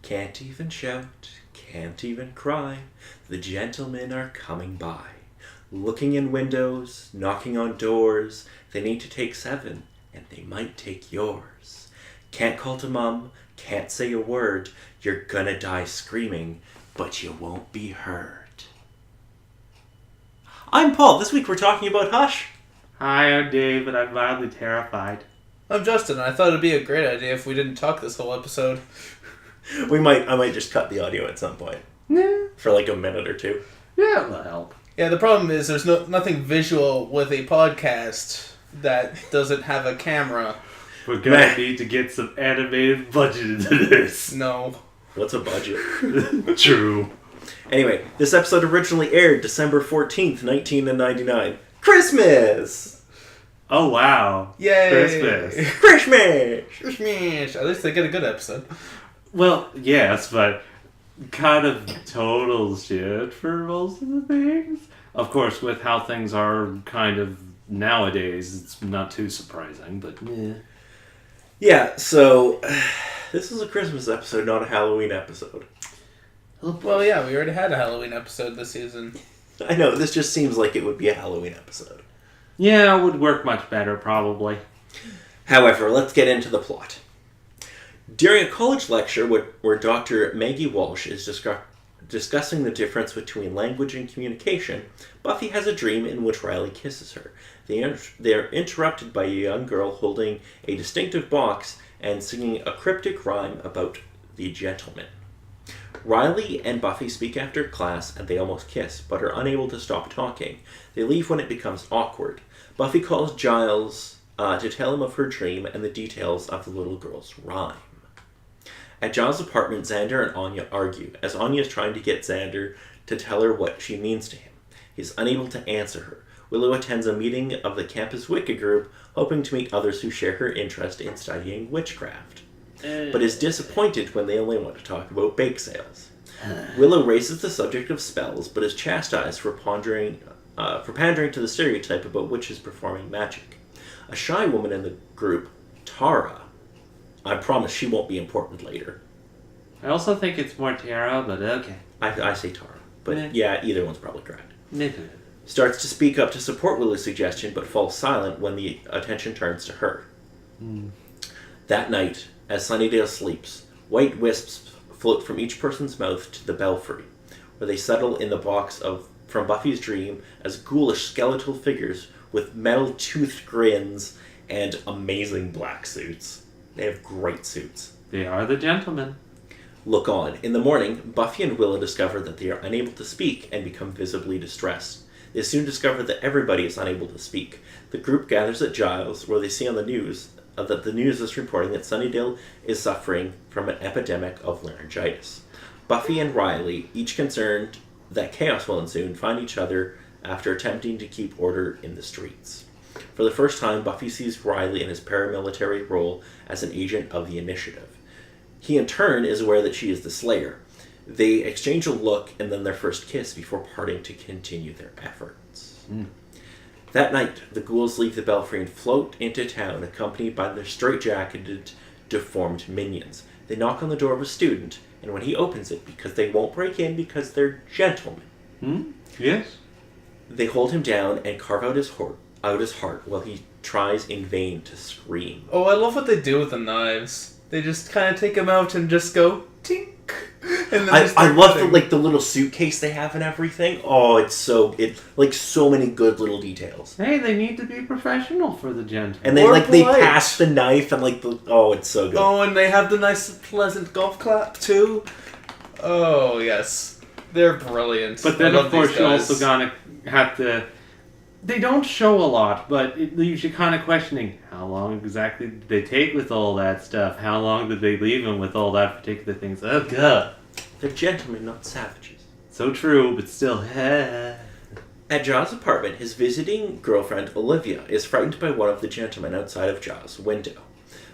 Can't even shout, can't even cry, the gentlemen are coming by. Looking in windows, knocking on doors, they need to take 7, and they might take yours. Can't call to mum, can't say a word, you're gonna die screaming, but you won't be heard. I'm Paul, this week we're talking about Hush. Hi, I'm Dave, and I'm mildly terrified. I'm Justin, and I thought it'd be a great idea if we didn't talk this whole episode. I might just cut the audio at some point. Yeah. For like a minute or two. Yeah, that'll help. Yeah, the problem is there's nothing visual with a podcast that doesn't have a camera. We're gonna need to get some animated budget into this. No. What's a budget? True. Anyway, this episode originally aired December 14th, 1999. Christmas! Oh, wow. Yay! Christmas. Christmas! Christmas! At least they get a good episode. Well, yes, but kind of total shit for most of the things. Of course, with how things are kind of nowadays, it's not too surprising, but yeah. Yeah, so this is a Christmas episode, not a Halloween episode. Well, yeah, we already had a Halloween episode this season. I know, this just seems like it would be a Halloween episode. Yeah, it would work much better, probably. However, let's get into the plot. During a college lecture where Dr. Maggie Walsh is discussing the difference between language and communication, Buffy has a dream in which Riley kisses her. They are interrupted by a young girl holding a distinctive box and singing a cryptic rhyme about the gentleman. Riley and Buffy speak after class and they almost kiss, but are unable to stop talking. They leave when it becomes awkward. Buffy calls Giles to tell him of her dream and the details of the little girl's rhyme. At Giles' apartment, Xander and Anya argue, as Anya is trying to get Xander to tell her what she means to him. He's unable to answer her. Willow attends a meeting of the campus Wicca group, hoping to meet others who share her interest in studying witchcraft, but is disappointed when they only want to talk about bake sales. Willow raises the subject of spells, but is chastised for pandering to the stereotype about witches performing magic. A shy woman in the group, Tara, I promise she won't be important later. I also think it's more Tara, but okay. I say Tara, but yeah, either one's probably correct. Starts to speak up to support Willow's suggestion, but falls silent when the attention turns to her. That night, as Sunnydale sleeps, white wisps float from each person's mouth to the belfry, where they settle in the box from Buffy's dream as ghoulish skeletal figures with metal-toothed grins and amazing black suits. They have great suits. They are the gentlemen. Look on. In the morning, Buffy and Willow discover that they are unable to speak and become visibly distressed. They soon discover that everybody is unable to speak. The group gathers at Giles, where they see on the news that the news is reporting that Sunnydale is suffering from an epidemic of laryngitis. Buffy and Riley, each concerned that chaos will ensue, find each other after attempting to keep order in the streets. For the first time, Buffy sees Riley in his paramilitary role as an agent of the Initiative. He, in turn, is aware that she is the Slayer. They exchange a look and then their first kiss before parting to continue their efforts. That night, the ghouls leave the belfry and float into town, accompanied by their straitjacketed, deformed minions. They knock on the door of a student, and when he opens it, because they won't break in because they're gentlemen, Yes. they hold him down and carve out his heart while he tries in vain to scream. Oh, I love what they do with the knives. They just kind of take them out and just go tink. And then I love the little suitcase they have and everything. Oh, it's so many good little details. Hey, they need to be professional for the gentlemen. And they pass the knife and it's so good. Oh, and they have the nice pleasant golf clap too. Oh yes, they're brilliant. But then of course you're also gonna have to. They don't show a lot, but it leaves you kind of questioning how long exactly did they take with all that stuff? How long did they leave them with all that particular things? Oh god. They're gentlemen, not savages. So true, but still. At Giles' apartment, his visiting girlfriend, Olivia, is frightened by one of the gentlemen outside of Giles' window.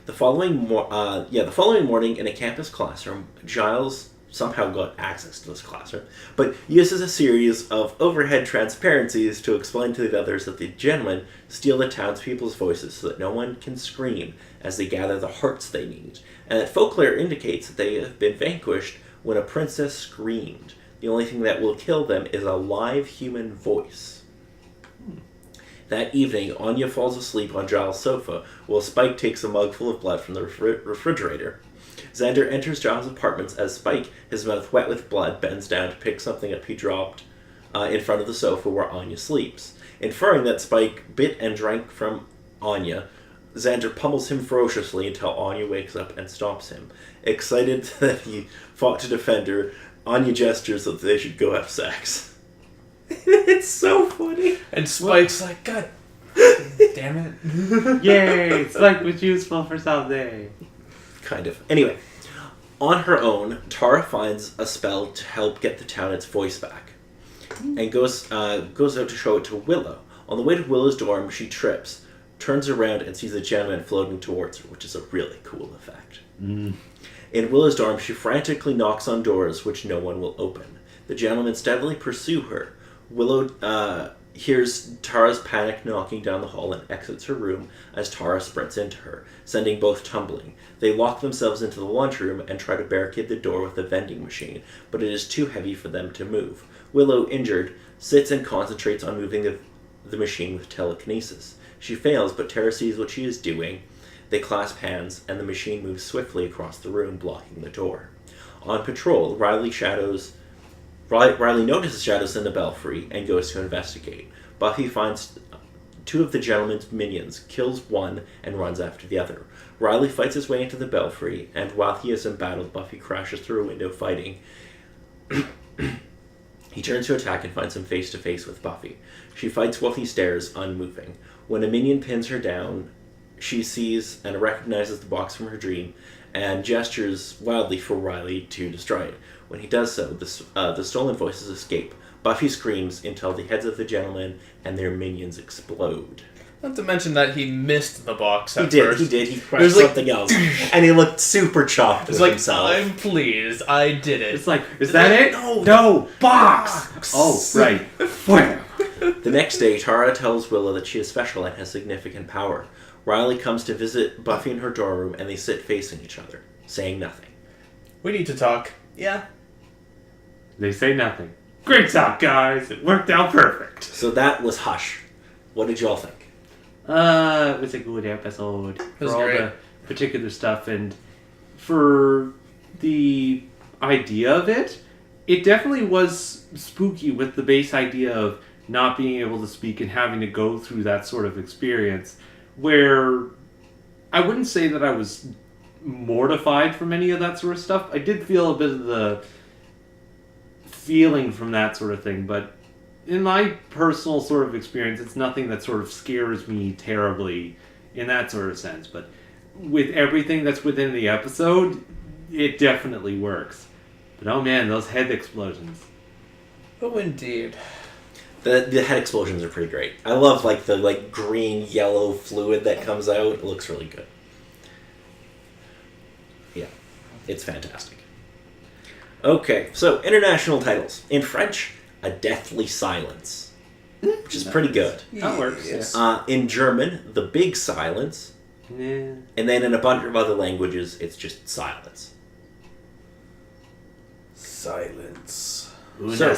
The following morning in a campus classroom, Giles somehow got access to this classroom, but uses a series of overhead transparencies to explain to the others that the gentlemen steal the townspeople's voices so that no one can scream as they gather the hearts they need, and that folklore indicates that they have been vanquished when a princess screamed. The only thing that will kill them is a live human voice. That evening, Anya falls asleep on Giles' sofa while Spike takes a mug full of blood from the refrigerator. Xander enters Giles' apartments as Spike, his mouth wet with blood, bends down to pick something up he dropped in front of the sofa where Anya sleeps. Inferring that Spike bit and drank from Anya, Xander pummels him ferociously until Anya wakes up and stops him. Excited that he fought to defend her, Anya gestures that they should go have sex. It's so funny. And Spike's like, God damn it. Yay! Spike was useful for something. Kind of. Anyway, on her own, Tara finds a spell to help get the town its voice back, and goes out to show it to Willow. On the way to Willow's dorm, she trips, turns around, and sees a gentleman floating towards her, which is a really cool effect. In Willow's dorm, she frantically knocks on doors, which no one will open. The gentlemen steadily pursue her. Willow hears Tara's panic knocking down the hall and exits her room as Tara sprints into her, sending both tumbling. They lock themselves into the lunchroom and try to barricade the door with a vending machine, but it is too heavy for them to move. Willow, injured, sits and concentrates on moving the machine with telekinesis. She fails, but Tara sees what she is doing. They clasp hands, and the machine moves swiftly across the room, blocking the door. On patrol, Riley notices shadows in the belfry and goes to investigate. Buffy finds two of the gentleman's minions, kills one, and runs after the other. Riley fights his way into the belfry, and while he is embattled, Buffy crashes through a window fighting. He turns to attack and finds him face to face with Buffy. She fights while he stares, unmoving. When a minion pins her down, she sees and recognizes the box from her dream and gestures wildly for Riley to destroy it. When he does so, the stolen voices escape. Buffy screams until the heads of the gentlemen and their minions explode. Not to mention that he missed the box at He first. did. He crushed something else. And he looked super chuffed with himself. I'm pleased. I did it. It's like, is that it? No, box! Oh, right. Wham! The next day, Tara tells Willow that she is special and has significant power. Riley comes to visit Buffy in her dorm room, and they sit facing each other, saying nothing. We need to talk. Yeah. They say nothing. Great job, guys. It worked out perfect. So that was Hush. What did y'all think? It was a good episode. was for all great. the particular stuff, and for the idea of it, it definitely was spooky with the base idea of not being able to speak and having to go through that sort of experience, where I wouldn't say that I was mortified from any of that sort of stuff. I did feel a bit of the feeling from that sort of thing, but in my personal sort of experience, it's nothing that sort of scares me terribly in that sort of sense. But with everything that's within the episode, it definitely works. But oh man, those head explosions. Oh, indeed. The head explosions are pretty great. I love the green yellow fluid that comes out. It looks really good. Yeah, it's fantastic. Okay, so international titles. In French, A Deathly Silence, which is pretty good. That works. Yes. In German, The Big Silence. Yeah. And then in a bunch of other languages, it's just silence. Silence. So,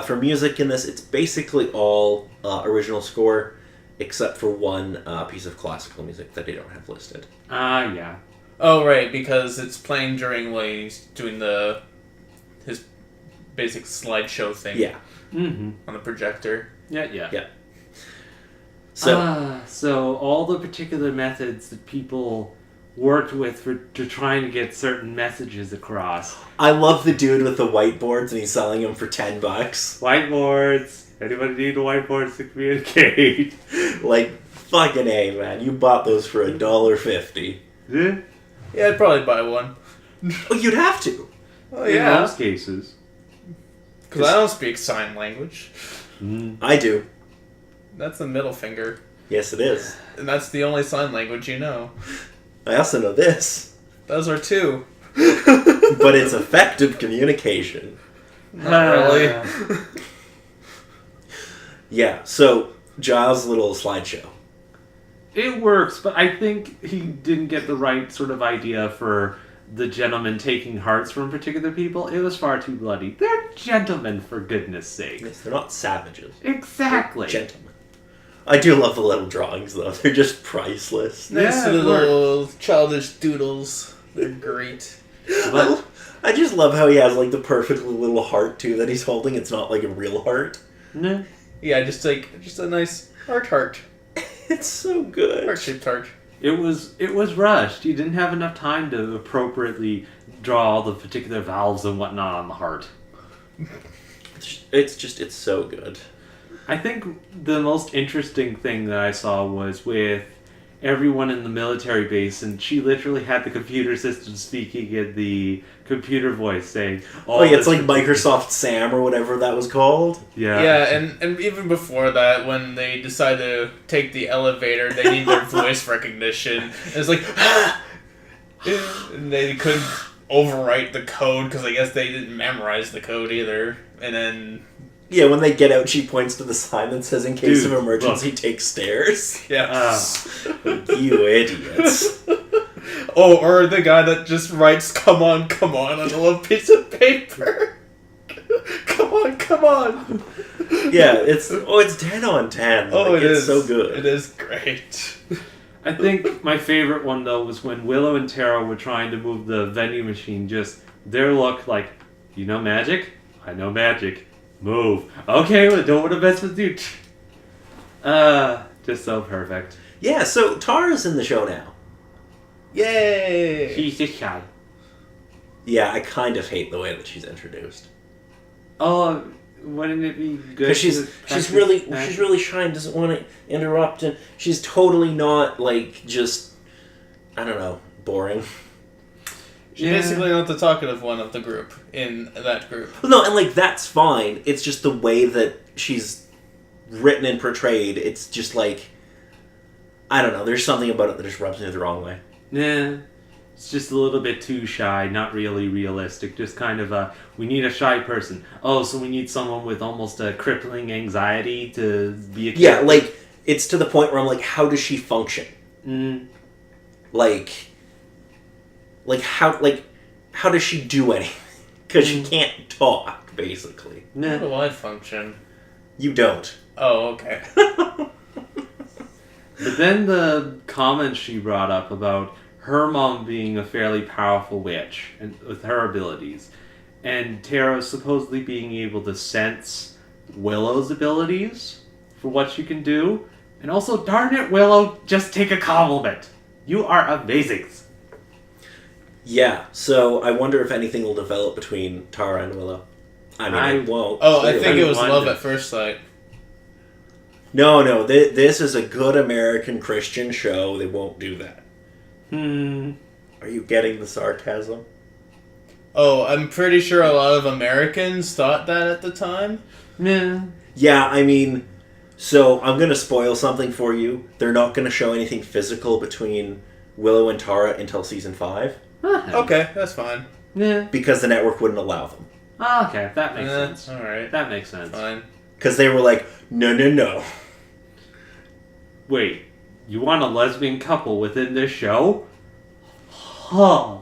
for music in this, it's basically all original score, except for one piece of classical music that they don't have listed. Yeah. Oh, right, because it's playing during when he's doing his basic slideshow thing. Yeah. Mm-hmm. On the projector. Yeah. So, all the particular methods that people worked with to trying to get certain messages across. I love the dude with the whiteboards, and he's selling them for $10. Whiteboards. Anybody need whiteboards to communicate? Fucking A, man. You bought those for $1.50. Yeah. Yeah, I'd probably buy one. Oh, you'd have to. Oh, In yeah. most cases. Because I don't speak sign language. I do. That's the middle finger. Yes, it is. And that's the only sign language you know. I also know this. Those are two. but it's effective communication. Not really. Yeah, so Giles' little slideshow. It works, but I think he didn't get the right sort of idea for the gentleman taking hearts from particular people. It was far too bloody. They're gentlemen, for goodness sake. Yes, they're not savages. Exactly. They're gentlemen. I do love the little drawings, though. They're just priceless. Nice Yeah, it little childish doodles. They're great. But I just love how he has, like, the perfectly little heart, too, that he's holding. It's not, like, a real heart. no. Yeah, just a nice heart. It's so good. Heart-shaped heart. It was rushed. You didn't have enough time to appropriately draw all the particular valves and whatnot on the heart. It's so good. I think the most interesting thing that I saw was with everyone in the military base, and she literally had the computer system speaking in the computer voice saying, Oh, yeah, it's like Microsoft Sam or whatever that was called. Yeah, and even before that, when they decide to take the elevator, they need their voice recognition. And it's like, and they couldn't overwrite the code because I guess they didn't memorize the code either. And then Yeah, when they get out, she points to the sign that says, in case Dude, of emergency, take stairs. yeah. You idiots. Oh, or the guy that just writes "come on" on a little piece of paper. Come on. Yeah, it's 10 on 10. Oh, Like, it it's is so good. It is great. I think my favorite one, though, was when Willow and Tara were trying to move the vending machine. Just their look like, you know magic? I know magic. Move. Okay, well, don't want to mess with you. Just so perfect. Yeah, so Tara's in the show now. Yay! She's just shy. Yeah, I kind of hate the way that she's introduced. Oh, wouldn't it be good? Because to she's practice really that? shy and doesn't want to interrupt, and she's totally not, like, just, I don't know, boring. She's basically not the talkative one of the group in that group. Well, no, and, like, that's fine. It's just the way that she's written and portrayed. It's just, like, I don't know. There's something about it that just rubs me the wrong way. Nah, it's just a little bit too shy, not really realistic. Just kind of we need a shy person. Oh, so we need someone with almost a crippling anxiety to be a Yeah, character. like, it's to the point where I'm like, how does she function? Like how does she do anything? Because she can't talk, basically. How Nah. do I function? You don't. Oh, okay. But then the comments she brought up about her mom being a fairly powerful witch and with her abilities, and Tara supposedly being able to sense Willow's abilities for what she can do, and also, darn it, Willow, just take a compliment. You are amazing. Yeah, so I wonder if anything will develop between Tara and Willow. I mean, it won't. Oh, I clearly. think it was wonder. love at first sight. No, this is a good American Christian show. They won't do that. Are you getting the sarcasm? Oh, I'm pretty sure a lot of Americans thought that at the time. Nah. Yeah, I mean, so I'm going to spoil something for you. They're not going to show anything physical between Willow and Tara until season 5. Okay, that's fine. Yeah. Because the network wouldn't allow them. Okay, that makes sense. Alright. That makes sense. Fine. Because they were like, no. Wait, you want a lesbian couple within this show? Huh.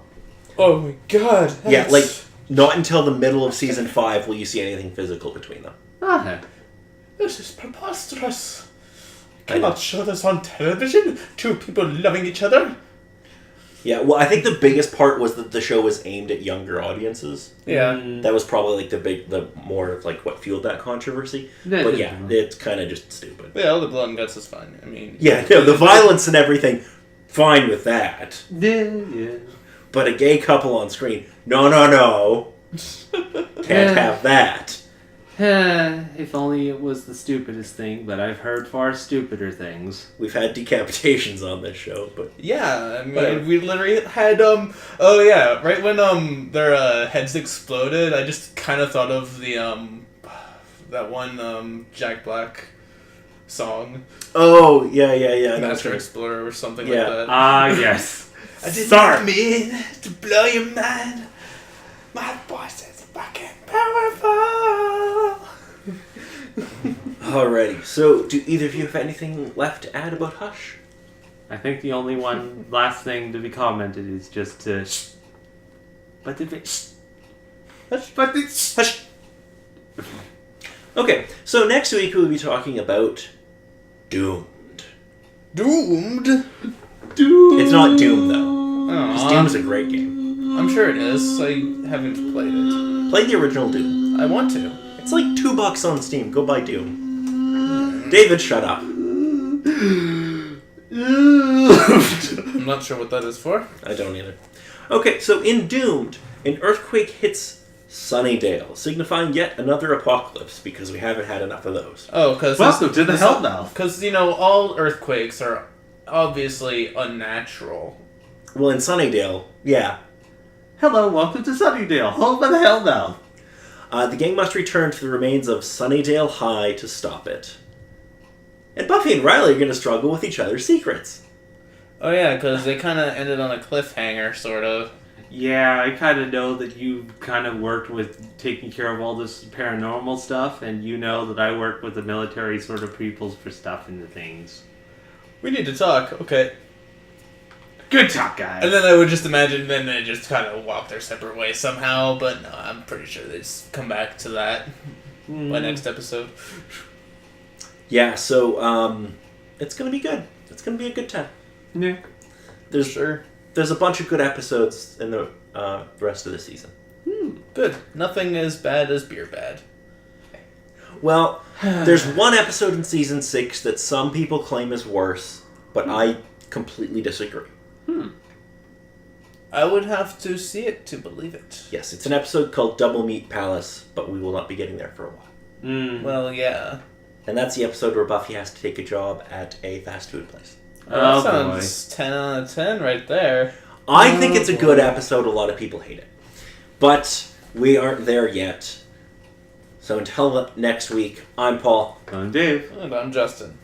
Oh my god. Yeah, like, not until the middle of season 5 will you see anything physical between them. Okay. This is preposterous. I know. Cannot show this on television. Two people loving each other. Yeah, well, I think the biggest part was that the show was aimed at younger audiences. Yeah. That was probably, like, the more of, like, what fueled that controversy. Yeah, But yeah. yeah, it's kind of just stupid. Yeah, all the blood and guts is fine. I mean... Yeah, no, the violence and everything, fine with that. Yeah. But a gay couple on screen, no. Can't have that. If only it was the stupidest thing, but I've heard far stupider things. We've had decapitations on this show, but... Yeah, I mean, Whatever. we literally had, oh yeah, right when, their, heads exploded, I just kind of thought of the, that one, Jack Black song. Oh, yeah. I know Master what Explorer or something Yeah. like that. Ah, yes. I did Sorry. not mean to blow your mind. My voice is fucking powerful. Alrighty, so do either of you have anything left to add about Hush? I think the only one last thing to be commented is just to. But if it. But it's. Hush! Okay, so next week we'll be talking about Doomed. Doomed? It's not Doom, though. Because Aw. Doom is a great game. I'm sure it is. I haven't played it. Play the original Doom. I want to. It's like $2 on Steam. Go buy Doom. David, shut up. I'm not sure what that is for. I don't either. Okay, so in Doomed, an earthquake hits Sunnydale, signifying yet another apocalypse, because we haven't had enough of those. Oh, because Welcome to the Hell Now. Because all earthquakes are obviously unnatural. Well, in Sunnydale, yeah. Hello, welcome to Sunnydale, home of the Hell Now. The gang must return to the remains of Sunnydale High to stop it. And Buffy and Riley are going to struggle with each other's secrets. Oh yeah, because they kind of ended on a cliffhanger, sort of. Yeah, I kind of know that you kind of worked with taking care of all this paranormal stuff, and you know that I work with the military sort of peoples for stuff and the things. We need to talk. Okay. Good talk, guys. And then I would just imagine then they just kind of walk their separate ways somehow, but no, I'm pretty sure they just come back to that by next episode. Yeah, so, it's going to be good. It's going to be a good time. Yeah. There's Sure. There's a bunch of good episodes in the rest of the season. Good. Nothing as bad as beer bad. Well, there's one episode in season 6 that some people claim is worse, but I completely disagree. I would have to see it to believe it. Yes, it's an episode called Double Meat Palace, but we will not be getting there for a while. Well, yeah. And that's the episode where Buffy has to take a job at a fast food place. That Oh, sounds 10 out of 10 right there. I think it's a good episode. A lot of people hate it. But we aren't there yet. So until next week, I'm Paul. I'm Dave. And I'm Justin.